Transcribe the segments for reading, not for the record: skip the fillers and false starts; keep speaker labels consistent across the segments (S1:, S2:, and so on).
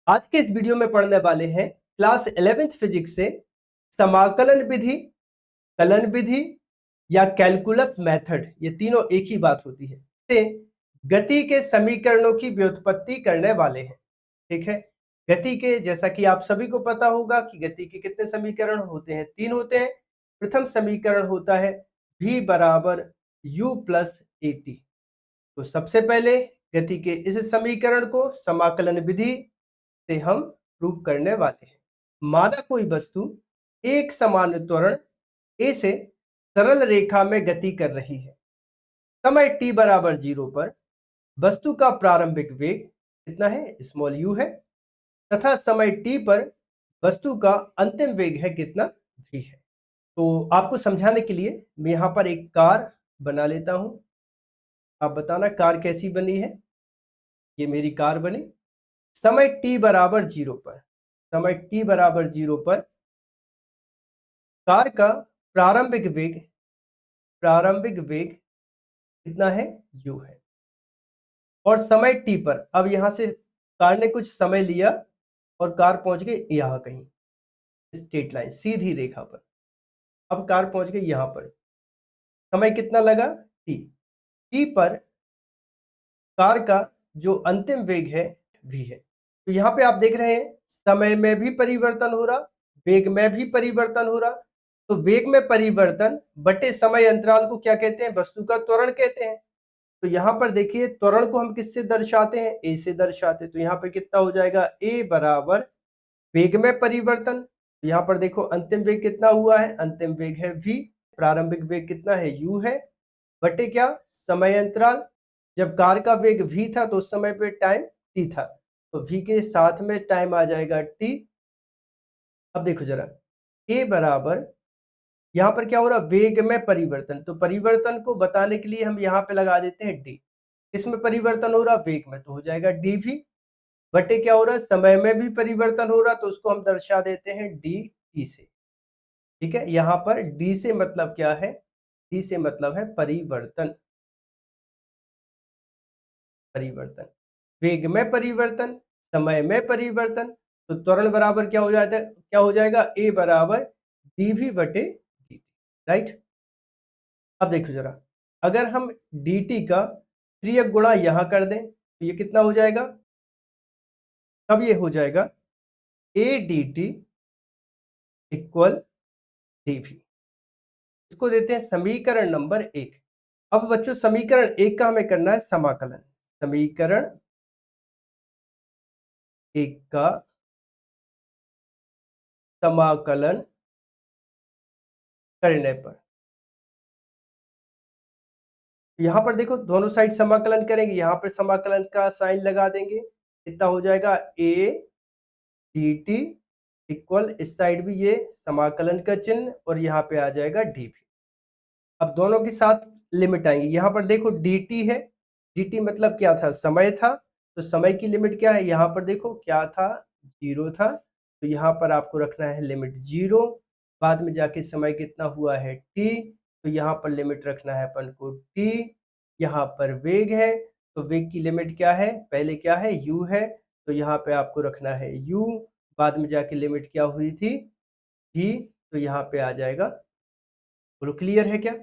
S1: आज के इस वीडियो में पढ़ने वाले हैं क्लास 11th फिजिक्स से समाकलन विधि, कलन विधि या कैलकुलस मेथड, ये तीनों एक ही बात होती है, से गति के समीकरणों की व्युत्पत्ति करने वाले हैं। ठीक है, गति के, जैसा कि आप सभी को पता होगा कि गति के कितने समीकरण होते हैं, 3 होते हैं। प्रथम समीकरण होता है v बराबर u प्लस at। तो सबसे पहले गति के इस समीकरण को समाकलन विधि से हम प्रूव करने वाले हैं। माना कोई वस्तु एक समान त्वरण a से सरल रेखा में गति कर रही है। समय t बराबर 0 पर वस्तु का प्रारंभिक वेग कितना है, स्मॉल u है, तथा समय t पर वस्तु का अंतिम वेग है कितना, v है। तो आपको समझाने के लिए मैं यहाँ पर एक कार बना लेता हूं। आप बताना कार कैसी बनी है। ये मेरी कार बनी। समय t बराबर 0 पर, समय t बराबर 0 पर कार का प्रारंभिक वेग कितना है, u है। और समय t पर, अब यहां से कार ने कुछ समय लिया और कार पहुंच गई यहां कहीं स्ट्रेट लाइन, सीधी रेखा पर। अब कार पहुंच गई यहां पर, समय कितना लगा, t पर कार का जो अंतिम वेग है v है। तो यहाँ पे आप देख रहे हैं समय में भी परिवर्तन हो रहा, वेग में भी परिवर्तन हो रहा। तो वेग में परिवर्तन बटे समय अंतराल को क्या कहते हैं, वस्तु का त्वरण कहते हैं। तो यहाँ पर देखिए त्वरण को हम किससे दर्शाते हैं, a से दर्शाते हैं। तो यहाँ पर कितना हो जाएगा, a बराबर वेग में परिवर्तन। तो यहाँ पर देखो अंतिम वेग कितना हुआ है, अंतिम वेग है v, प्रारंभिक वेग कितना है, u है, बटे क्या, समय अंतराल। जब कार का वेग v था तो उस समय पे टाइम t था, तो v के साथ में टाइम आ जाएगा t। अब देखो जरा, a बराबर, यहाँ पर क्या हो रहा, वेग में परिवर्तन। तो परिवर्तन को बताने के लिए हम यहाँ पे लगा देते हैं d। इसमें परिवर्तन हो रहा वेग में, तो हो जाएगा dv, बटे क्या हो रहा है, समय में भी परिवर्तन हो रहा, तो उसको हम दर्शा देते हैं dt से। ठीक है, यहाँ पर d से मतलब क्या है, d से मतलब है परिवर्तन। परिवर्तन, वेग में परिवर्तन, समय में परिवर्तन। तो त्वरण बराबर क्या हो जाता है, क्या हो जाएगा, a बराबर dv बटे dt, राइट। अब देखो जरा, अगर हम dt का 3x गुणा यहां कर दें तो ये कितना हो जाएगा, तब ये हो जाएगा a dt इक्वल dv। इसको देते हैं समीकरण नंबर 1। अब बच्चों समीकरण 1 का हमें करना है समाकलन। समीकरण 1 का समाकलन करने पर यहां पर देखो दोनों साइड समाकलन करेंगे, यहां पर समाकलन का साइन लगा देंगे। कितना हो जाएगा, a dt इक्वल, इस साइड भी ये समाकलन का चिन्ह और यहाँ पे आ जाएगा dv। अब दोनों के साथ लिमिट आएंगी। यहाँ पर देखो dt है, dt मतलब क्या था, समय था। तो समय की लिमिट क्या है, यहाँ पर देखो क्या था, 0 था। तो यहाँ पर आपको रखना है लिमिट 0, बाद में जाके समय कितना हुआ है t, तो यहाँ पर लिमिट रखना है अपन को t। यहाँ पर वेग है, तो वेग की लिमिट क्या है, पहले क्या है, u है, तो यहाँ पे आपको रखना है u, बाद में जाके लिमिट क्या हुई थी, v, तो यहाँ पे आ जाएगा। बोलो क्लियर है क्या।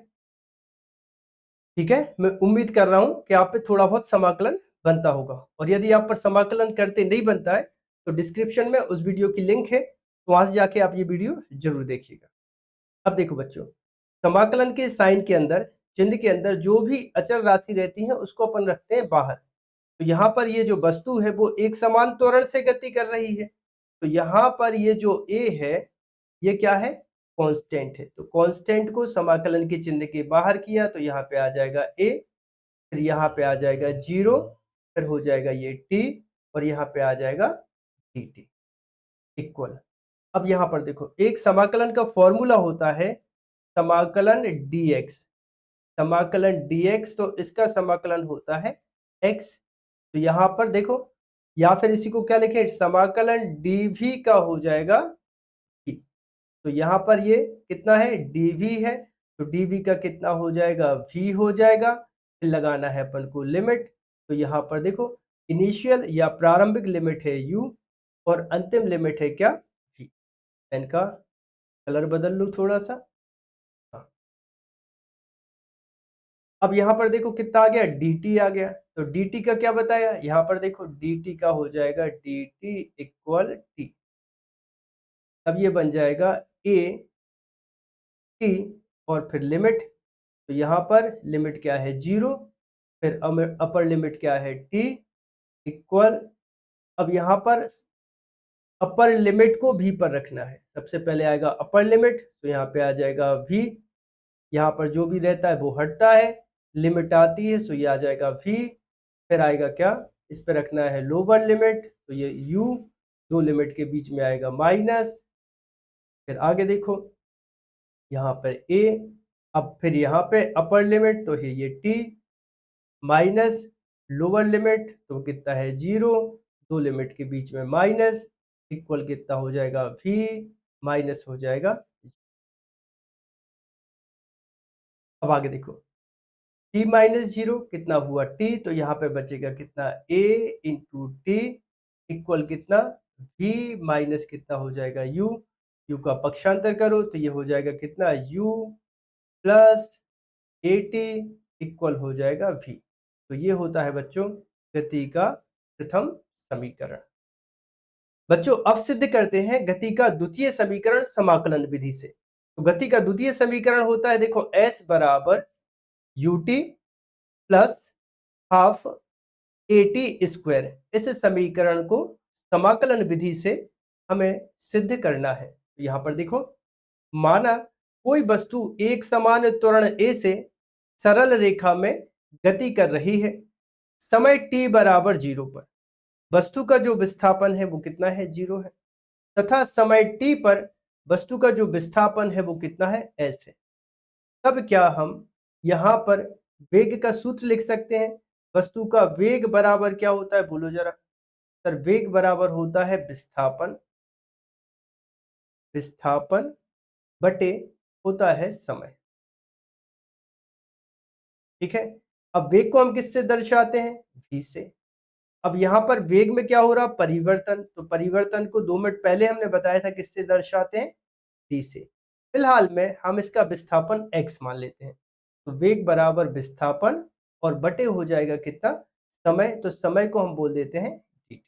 S1: ठीक है, मैं उम्मीद कर रहा हूं कि आप पे थोड़ा बहुत समाकलन बनता होगा, और यदि आप पर समाकलन करते नहीं बनता है तो डिस्क्रिप्शन में उस वीडियो की लिंक है, तो वहां से जाके आप ये वीडियो जरूर देखिएगा। अब देखो बच्चों, समाकलन के साइन के अंदर, चिन्ह के अंदर जो भी अचल राशि रहती है उसको अपन रखते हैं बाहर। तो यहाँ पर ये जो वस्तु है वो एक समान त्वरण से गति कर रही है। तो यहाँ पर ये जो a है ये क्या है, कांस्टेंट है। तो कांस्टेंट को समाकलन के चिन्ह के बाहर किया तो यहाँ पे आ जाएगा a, फिर यहाँ पे आ जाएगा 0, फिर हो जाएगा ये t, और यहाँ पे आ जाएगा dt इक्वल। अब यहाँ पर देखो एक समाकलन का फॉर्मूला होता है समाकलन dx, समाकलन dx, तो इसका समाकलन होता है x। तो यहाँ पर देखो, या फिर इसी को क्या लिखे, समाकलन dv का हो जाएगा v। तो यहाँ पर ये कितना है, dv है, तो dv का कितना हो जाएगा, v हो जाएगा। फिर लगाना है अपन को लिमिट। तो यहाँ पर देखो इनिशियल या प्रारंभिक लिमिट है u, और अंतिम लिमिट है क्या, v। पेन का कलर बदल लूँ थोड़ा सा। हाँ, अब यहाँ पर देखो कितना आ गया, dt आ गया। तो dt का क्या बताया, यहाँ पर देखो dt का हो जाएगा dt इक्वल t। अब ये बन जाएगा a t और फिर लिमिट। तो यहाँ पर लिमिट क्या है, 0। फिर अपर लिमिट क्या है, t इक्वल। अब यहाँ पर अपर लिमिट को v पर रखना है। सबसे पहले आएगा अपर लिमिट, तो यहाँ पे आ जाएगा v। यहाँ पर जो भी रहता है वो हटता है, लिमिट आती है, तो ये आ जाएगा v। फिर आएगा क्या, इस पे रखना है लोअर लिमिट, तो ये u। दो लिमिट के बीच में आएगा माइनस। फिर आगे देखो यहाँ पर a। अब फिर यहाँ पे अपर लिमिट तो है ये t माइनस लोअर लिमिट तो कितना है, 0। दो लिमिट के बीच में माइनस इक्वल कितना हो जाएगा, v माइनस हो जाएगा। अब आगे देखो t माइनस 0 कितना हुआ t, तो यहाँ पे बचेगा कितना, a इंटू टी इक्वल कितना, v माइनस कितना हो जाएगा, u। u का पक्षांतर करो तो ये हो जाएगा कितना, u plus A T equal हो जाएगा v। तो ये होता है बच्चों गति का प्रथम समीकरण। बच्चों अब सिद्ध करते हैं गति का द्वितीय समीकरण समाकलन विधि से। तो गति का द्वितीय समीकरण होता है, देखो s बराबर ut plus half A T square. इस समीकरण को समाकलन विधि से हमें सिद्ध करना है। तो यहाँ पर देखो, माना कोई वस्तु एक समान त्वरण a से सरल रेखा में गति कर रही है, समय t बराबर 0 पर वस्तु का जो विस्थापन है वो कितना है, 0 है, तथा समय t पर वस्तु का जो विस्थापन है वो कितना है, s है। तब क्या हम यहाँ पर वेग का सूत्र लिख सकते हैं। वस्तु का वेग बराबर क्या होता है, बोलो जरा सर। वेग बराबर होता है विस्थापन, विस्थापन बटे होता है समय। ठीक है। अब वेग को हम किससे दर्शाते हैं, v से। अब यहाँ पर वेग में क्या हो रहा, परिवर्तन। तो परिवर्तन को 2 मिनट पहले हमने बताया था किससे दर्शाते हैं, d से। फिलहाल में हम इसका विस्थापन x मान लेते हैं। तो वेग बराबर विस्थापन और बटे हो जाएगा कितना, समय। तो समय को हम बोल देते हैं dt।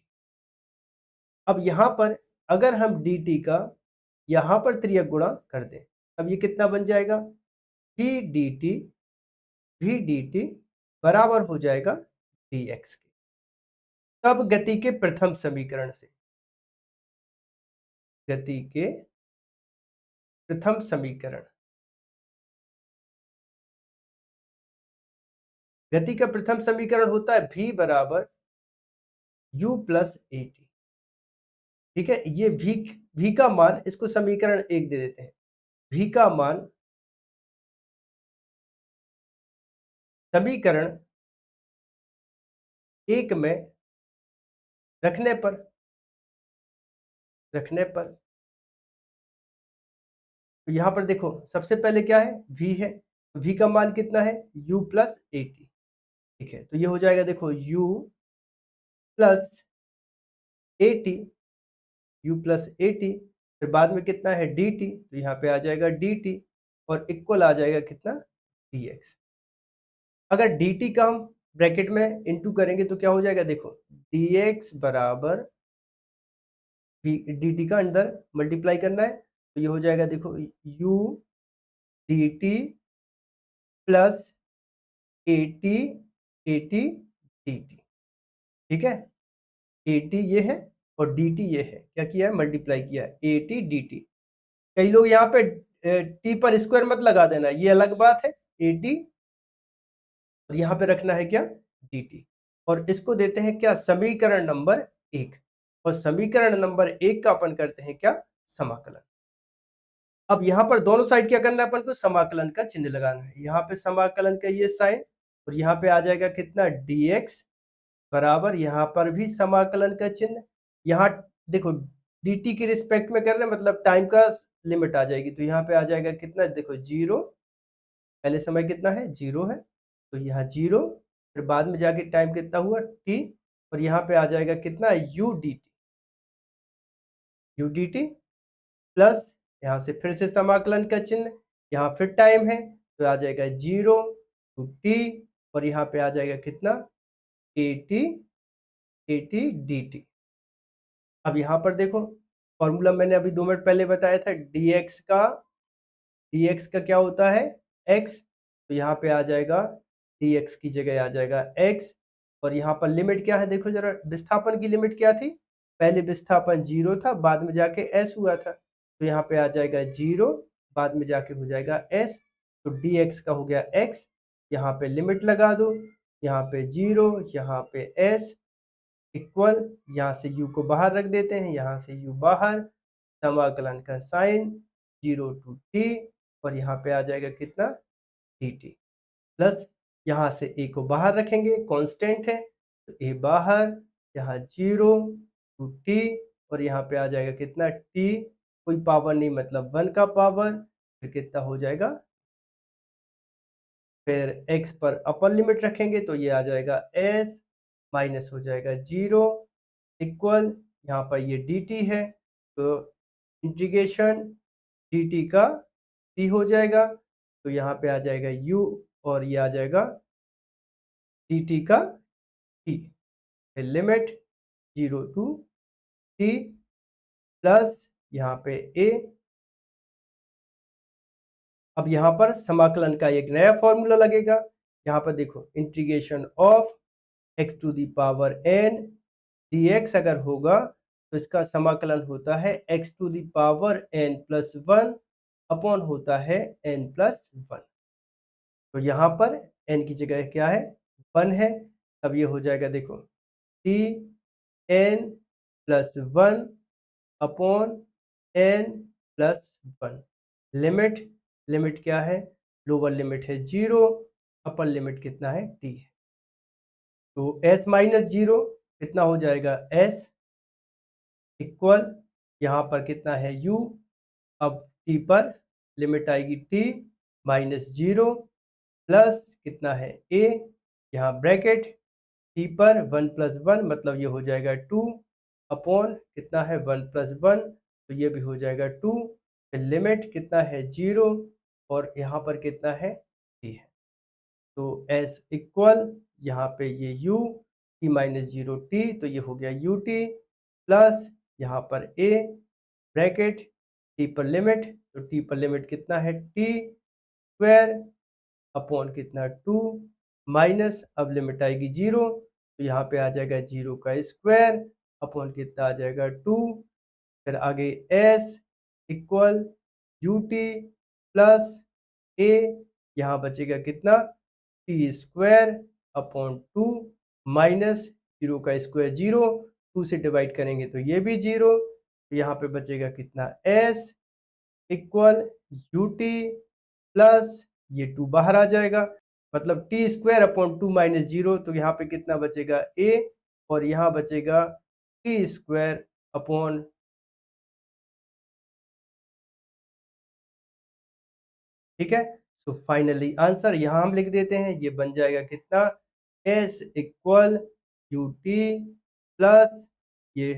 S1: अब यहाँ पर अगर हम dt का यहाँ पर त्रियक गुणा कर दें, अब ये कितना बन जाएगा, v dt बराबर हो जाएगा dx के। तब गति के प्रथम समीकरण से, गति के प्रथम समीकरण, गति का प्रथम समीकरण होता है v बराबर u प्लस ए टी। ठीक है, ये v का मान, इसको समीकरण 1 दे देते हैं। v का मान समीकरण 1 में रखने पर तो यहाँ पर देखो सबसे पहले क्या है, v है। v का मान कितना है, u प्लस ए टी। ठीक है, तो ये हो जाएगा देखो u plus A T, u plus A T. फिर बाद में कितना है dt, तो यहाँ पे आ जाएगा dt और इक्वल आ जाएगा कितना, dx। अगर dt का हम ब्रैकेट में इनटू करेंगे तो क्या हो जाएगा, देखो dx बराबर dt का अंदर मल्टीप्लाई करना है, तो ये हो जाएगा देखो u dt plus A T dt। ठीक है, ए टी ये है और डी टी ये है, क्या किया है, मल्टीप्लाई किया है, ए टी डी टी। कई लोग यहाँ पे टी पर स्क्वायर मत लगा देना, ये अलग बात है, ए टी और यहाँ पे रखना है क्या, डी टी। और इसको देते हैं क्या, समीकरण नंबर 1। और समीकरण नंबर 1 का अपन करते हैं क्या, समाकलन। अब यहाँ पर दोनों साइड क्या करना है, अपन को समाकलन का चिन्ह लगाना है। यहाँ पे समाकलन का ये साइन और यहाँ पे आ जाएगा कितना, dx बराबर, यहाँ पर भी समाकलन का चिन्ह। यहाँ देखो dt के रिस्पेक्ट में कर रहे हैं, मतलब टाइम का लिमिट आ जाएगी, तो यहाँ पे आ जाएगा कितना, देखो 0। पहले समय कितना है, 0 है, तो यहाँ 0। फिर बाद में जाके टाइम कितना हुआ, t। और यहाँ पे आ जाएगा कितना, u dt। U D T plus यहाँ से फिर से समाकलन का चिन्ह, यहाँ फिर टाइम है तो आ जाएगा 0 टू टी और यहाँ पे आ जाएगा कितना ए टी डी टी। अब यहाँ पर देखो फॉर्मूला मैंने अभी 2 मिनट पहले बताया था dx का क्या होता है x, तो यहाँ पे आ जाएगा dx की जगह आ जाएगा x और यहाँ पर लिमिट क्या है देखो जरा, विस्थापन की लिमिट क्या थी, पहले विस्थापन 0 था बाद में जाके s हुआ था, तो यहाँ पे आ जाएगा 0 बाद में जाके हो जाएगा s, तो dx का हो गया x, यहाँ पे लिमिट लगा दो, यहाँ पे 0 यहाँ पे s इक्वल, यहाँ से u को बाहर रख देते हैं, यहाँ से u बाहर, समाकलन का साइन 0 टू t और यहाँ पे आ जाएगा कितना dt प्लस यहाँ से a को बाहर रखेंगे, कांस्टेंट है तो a बाहर, यहाँ 0 टू t और यहाँ पे आ जाएगा कितना t, कोई पावर नहीं मतलब 1 का पावर, फिर कितना हो जाएगा, फिर x पर अपर लिमिट रखेंगे तो ये आ जाएगा s माइनस हो जाएगा 0 इक्वल, यहाँ पर ये dt है तो इंटीग्रेशन dt का t हो जाएगा, तो यहाँ पे आ जाएगा u और ये आ जाएगा dt का t, फिर लिमिट 0 टू t प्लस यहाँ पे a। अब यहाँ पर समाकलन का एक नया फॉर्मूला लगेगा, यहाँ पर देखो integration of x to the power n dx अगर होगा तो इसका समाकलन होता है x to the power n plus 1 upon होता है n प्लस 1, तो यहाँ पर n की जगह क्या है 1 है, अब ये हो जाएगा देखो t n plus 1 upon n plus 1, limit क्या है, लोअर लिमिट है 0, अपर लिमिट कितना है t है, तो s माइनस 0 कितना हो जाएगा s इक्वल, यहाँ पर कितना है u, अब t पर लिमिट आएगी t माइनस 0 प्लस कितना है a, यहाँ ब्रैकेट t पर 1 प्लस 1 मतलब ये हो जाएगा 2 अपॉन कितना है 1 प्लस 1 तो ये भी हो जाएगा 2, फिर लिमिट कितना है 0 और यहाँ पर कितना है t है, तो s इक्वल यहाँ पे ये u t माइनस 0 t तो ये हो गया ut प्लस यहाँ पर a ब्रैकेट t पर लिमिट, तो t पर लिमिट कितना है t स्क्वायर अपॉन कितना 2 माइनस, अब लिमिट आएगी 0 तो यहाँ पे आ जाएगा 0 का स्क्वायर अपॉन कितना आ जाएगा 2, फिर आगे s equal ut plus a, यहाँ बचेगा कितना t स्क्वायर अपॉन 2 माइनस 0 का स्क्वायर 0, 2 से डिवाइड करेंगे तो ये भी 0, तो यहाँ पे बचेगा कितना s इक्वल ut प्लस ये 2 बाहर आ जाएगा मतलब टी स्क्वायर अपॉन 2 माइनस 0, तो यहाँ पे कितना बचेगा a और यहाँ बचेगा टी स्क्वायर अपॉन, ठीक है, तो फाइनली आंसर यहाँ हम लिख देते हैं, ये बन जाएगा कितना s equal U T plus ये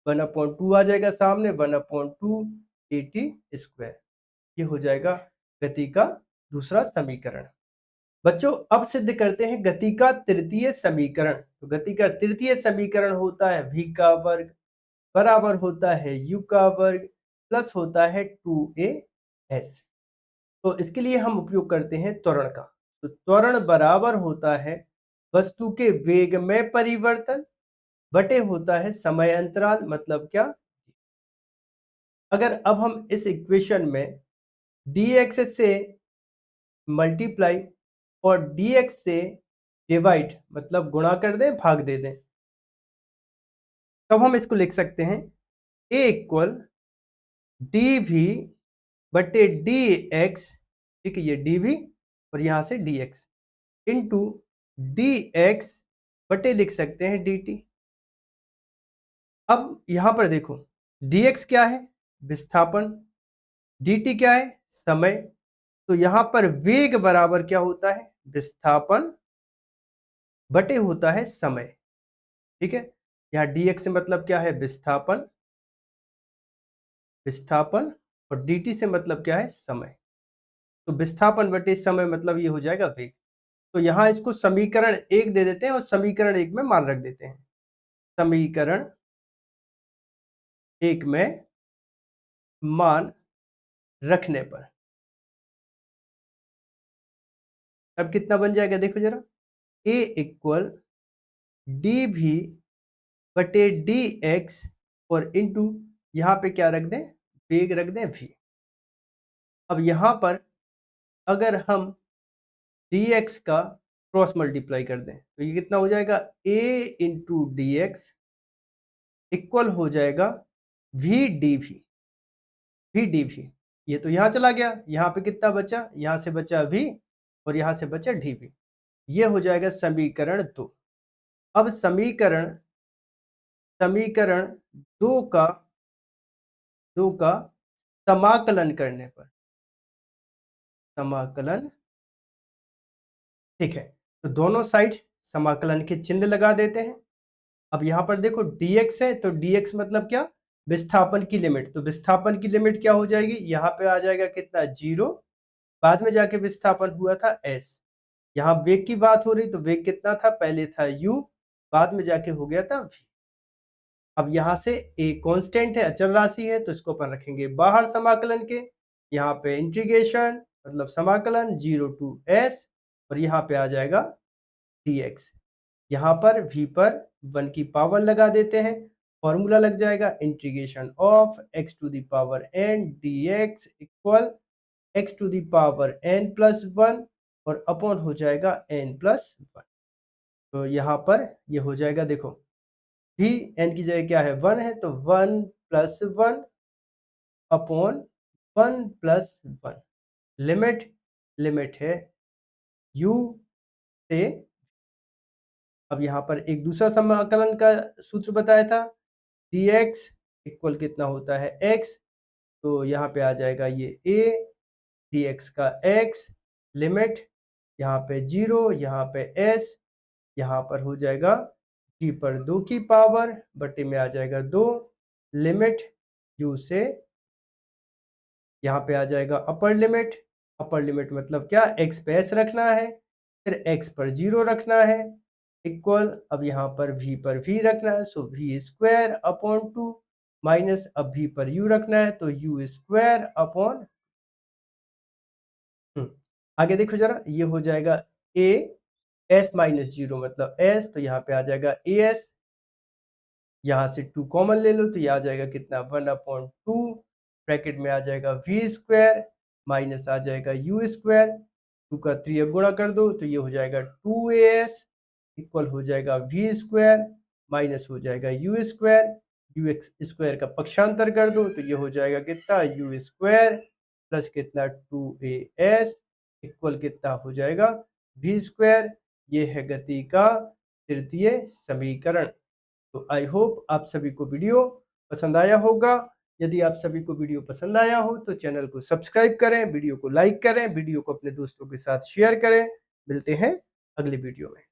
S1: 1/2 आ जाएगा सामने 1/2 ए टी स्क्वायर, ये हो जाएगा गति का दूसरा समीकरण। बच्चों अब सिद्ध करते हैं गति का तृतीय समीकरण। तो गति का तृतीय समीकरण होता है v का वर्ग बराबर होता है u का वर्ग प्लस होता है 2as। तो इसके लिए हम उपयोग करते हैं त्वरण का। तो त्वरण बराबर होता है वस्तु के वेग में परिवर्तन बटे होता है समय अंतराल, मतलब क्या, अगर अब हम इस इक्वेशन में dx से मल्टीप्लाई और dx से डिवाइड मतलब गुणा कर दें, भाग दे दें, तब हम इसको लिख सकते हैं a इक्वल डी वी बटे डी एक्स, ठीक है, ये डी वी और यहाँ से D x into D x बटे लिख सकते हैं डी टी। अब यहाँ पर देखो डी एक्स क्या है विस्थापन, डी टी क्या है समय, तो यहाँ पर वेग बराबर क्या होता है विस्थापन बटे होता है समय, ठीक है, यहाँ डी एक्स मतलब क्या है विस्थापन विस्थापन, और dt से मतलब क्या है, समय। तो विस्थापन बटे समय मतलब ये हो जाएगा वेग। तो यहाँ इसको समीकरण 1 दे देते हैं और समीकरण 1 में मान रख देते हैं। समीकरण 1 में मान रखने पर अब कितना बन जाएगा, देखो जरा, a इक्वल डी भी बटे डी एक्स और इंटू यहाँ पे क्या रख दें, वेग रख दें v। अब यहाँ पर अगर हम dx का क्रॉस मल्टीप्लाई कर दें तो ये कितना हो जाएगा, a into D x equal हो जाएगा v डी भी। ये तो यहाँ चला गया, यहाँ पे कितना बचा, यहाँ से बचा v और यहाँ से बचा डी भी। ये हो जाएगा समीकरण 2। अब समीकरण समीकरण 2 का समाकलन करने पर, समाकलन, ठीक है, तो दोनों साइड समाकलन के चिन्ह लगा देते हैं। अब यहाँ पर देखो dx है, तो dx मतलब क्या, विस्थापन की लिमिट। तो विस्थापन की लिमिट क्या हो जाएगी, यहाँ पे आ जाएगा कितना, 0, बाद में जाके विस्थापन हुआ था s। यहाँ वेग की बात हो रही, तो वेग कितना था, पहले था u, बाद में जाके हो गया था v। अब यहाँ से a कांस्टेंट है, अचल राशि है, तो इसको अपन रखेंगे बाहर समाकलन के। यहाँ पे इंटीग्रेशन मतलब समाकलन 0 टू s, और यहाँ पे आ जाएगा dx। यहाँ पर v पर 1 की पावर लगा देते हैं, फॉर्मूला लग जाएगा integration of x to the power n dx equal x to the power n plus 1 और अपॉन हो जाएगा n प्लस 1। तो यहाँ पर ये हो जाएगा, देखो v n की जगह क्या है, 1 है, तो 1 प्लस 1 अपॉन 1 प्लस 1। लिमिट है u से। अब यहाँ पर एक दूसरा समाकलन का सूत्र बताया था, dx इक्वल कितना होता है x, तो यहाँ पे आ जाएगा ये a dx का x, लिमिट यहाँ पे 0, यहाँ पे s, यहाँ पर हो जाएगा g पर 2 की पावर बटे में आ जाएगा 2, लिमिट u से, यहाँ पे आ जाएगा अपर लिमिट मतलब क्या, x पे s रखना है, फिर x पर 0 रखना है, इक्वल, अब यहाँ पर v पर v रखना है, सो v स्क्वायर अपॉन 2, माइनस अब v पर u रखना है, तो u स्क्वायर अपॉन, आगे देखो जरा, ये हो जाएगा a s माइनस 0 मतलब s, तो यहाँ पे आ जाएगा as, यहाँ से 2 कॉमन ले लो तो ये आ जाएगा कितना, 1 अपॉन 2, ब्रैकेट में आ जाएगा v स्क्वायर माइनस आ जाएगा u स्क्वायर, 2 का 3 गुणा कर दो तो ये हो जाएगा 2as इक्वल हो जाएगा v स्क्वायर माइनस हो जाएगा u स्क्वायर, u स्क्वायर का पक्षांतर कर दो तो ये हो जाएगा कितना, u स्क्वायर प्लस कितना 2as इक्वल कितना हो जाएगा v स्क्वायर। ये है गति का तृतीय समीकरण। तो आई होप आप सभी को वीडियो पसंद आया होगा। यदि आप सभी को वीडियो पसंद आया हो तो चैनल को सब्सक्राइब करें, वीडियो को लाइक करें, वीडियो को अपने दोस्तों के साथ शेयर करें। मिलते हैं अगली वीडियो में।